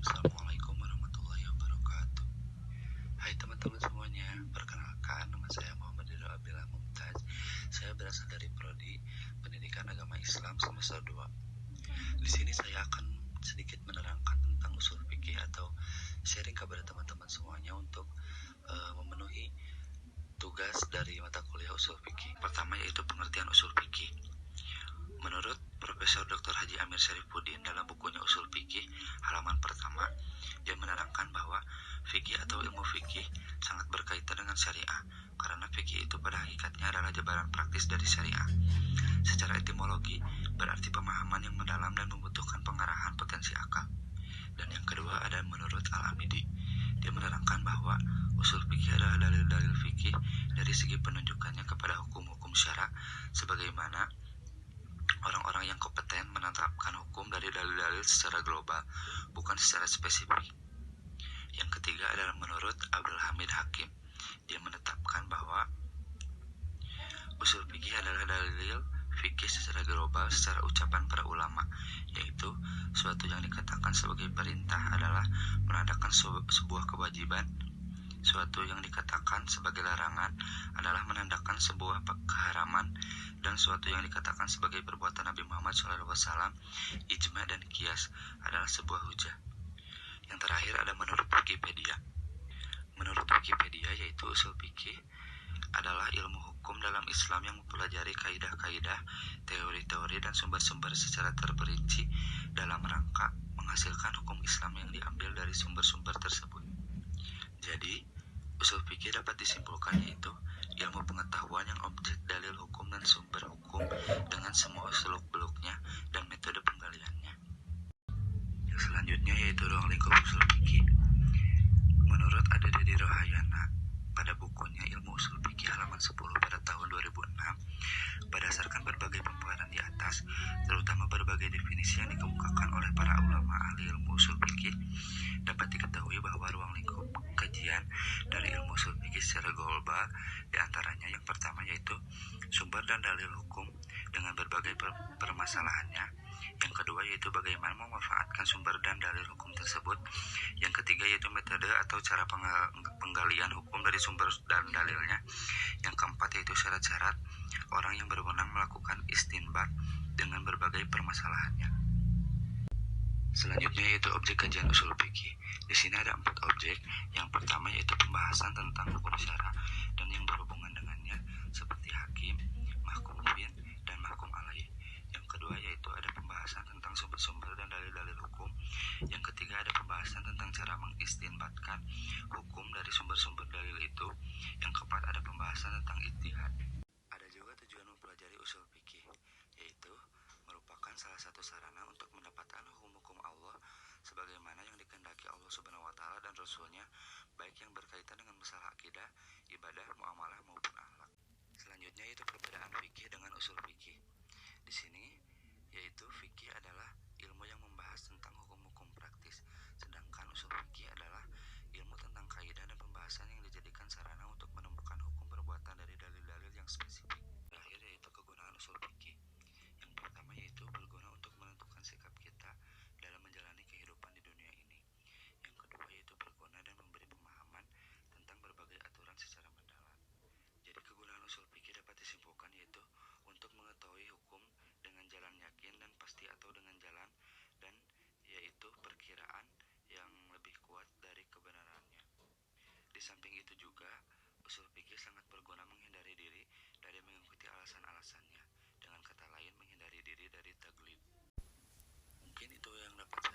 Assalamualaikum warahmatullahi wabarakatuh. Hai teman-teman semuanya, perkenalkan nama saya Muhammad Ridho Abdillah Mumtaz. Saya berasal dari Prodi Pendidikan Agama Islam semester 2. Di sini saya akan sedikit menerangkan tentang usul fikih atau sharing kepada teman-teman semuanya untuk memenuhi tugas dari mata kuliah usul fikih. Pertama yaitu pengertian usul fikih. Menurut Profesor Dr. Haji Amir Syarifuddin dalam bukunya Usul Fikih halaman pertama, dia menerangkan bahwa fikih atau ilmu fikih sangat berkaitan dengan syariah karena fikih itu pada hakikatnya adalah jabaran praktis dari syariah. Secara etimologi berarti pemahaman yang mendalam dan membutuhkan pengarahan potensi akal. Dan yang kedua ada menurut Al-Amidi. Dia menerangkan bahwa usul fikih adalah dalil-dalil fikih dari segi penunjukannya kepada hukum-hukum syara sebagaimana orang-orang yang kompeten menetapkan hukum dari dalil-dalil secara global, bukan secara spesifik. Yang ketiga adalah menurut Abdul Hamid Hakim. Dia menetapkan bahwa usul fikih adalah dalil fikih secara global secara ucapan para ulama, yaitu suatu yang dikatakan sebagai perintah adalah menandakan sebuah kewajiban, suatu yang dikatakan sebagai larangan adalah menandakan sebuah keharaman, dan suatu yang dikatakan sebagai perbuatan Nabi Muhammad SAW, ijma dan qiyas adalah sebuah hujah. Yang terakhir ada menurut Wikipedia. Menurut Wikipedia yaitu usul fikih adalah ilmu hukum dalam Islam yang mempelajari kaidah-kaidah, teori-teori dan sumber-sumber secara terperinci dalam rangka menghasilkan hukum Islam yang diambil dari sumber-sumber tersebut. Jadi, usul fikih dapat disimpulkan yaitu ilmu pengetahuan yang objek dalil hukum dan sumber hukum dengan semua seluk-beluknya dan metode penggaliannya. Yang selanjutnya yaitu ruang lingkup usul fikih. Menurut Adededi Rohayana pada bukunya Ilmu Usul Fikih halaman 10 pada tahun 2006, berdasarkan berbagai pemaparan di atas, terutama berbagai definisi yang dikemukakan oleh para ulama ahli ilmu usul fikih, dapat diketahui bahwa ruang lingkup kajian dari ilmu usul fikih secara global diantaranya yang pertama yaitu sumber dan dalil hukum dengan berbagai permasalahannya, yang kedua yaitu bagaimana memanfaatkan sumber dan dalil hukum tersebut, yang ketiga yaitu metode atau cara penggalian hukum dari sumber dan dalilnya, yang keempat yaitu syarat-syarat orang yang berwenang melakukan istinbat dengan berbagai permasalahannya. Selanjutnya yaitu objek kajian usul fikih. Di sini ada 4 objek. Yang pertama yaitu pembahasan tentang hukum syara dan yang berhubungan dengannya seperti hakim, mahkum bin, dan mahkum alaih. Yang kedua yaitu ada pembahasan tentang sumber-sumber dan dalil-dalil hukum. Yang ketiga ada pembahasan tentang cara mengistinbatkan hukum dari sumber-sumber dalil itu. Yang keempat ada pembahasan tentang ijtihad. Ada juga tujuan mempelajari usul fikih, yaitu merupakan salah satu sarana untuk mendapatkan hukum-hukum Allah sebagaimana yang dikehendaki Allah Subhanahu wa taala dan Rasul-Nya, baik yang berkaitan dengan masalah akidah, ibadah, muamalah maupun akhlak. Selanjutnya yaitu perbedaan fikih dengan usul fikih. Di sini yaitu fikih adalah ilmu yang membahas tentang hukum-hukum praktis, sedangkan usul fikih adalah ilmu tentang kaidah dan pembahasan yang dijadikan sarana untuk menemukan hukum perbuatan dari dalil-dalil yang spesifik. Terakhir yaitu kegunaan usul fikih. Yang pertama yaitu berguna untuk menentukan sikap kita dalam menjalani kehidupan di dunia ini. Yang kedua yaitu berguna dan memberi pemahaman tentang berbagai aturan secara mendalam. Jadi kegunaan usul fikih dapat disimpulkan yaitu untuk mengetahui hukum dengan jalan yakin dan pasti atau dengan jalan dan yaitu perkiraan yang lebih kuat dari kebenarannya. Di samping itu juga usul fikih sangat berguna menghindari diri dari mengikuti alasan-alasannya. Dengan kata lain menghindari diri dari taglid. Mungkin itu yang dapat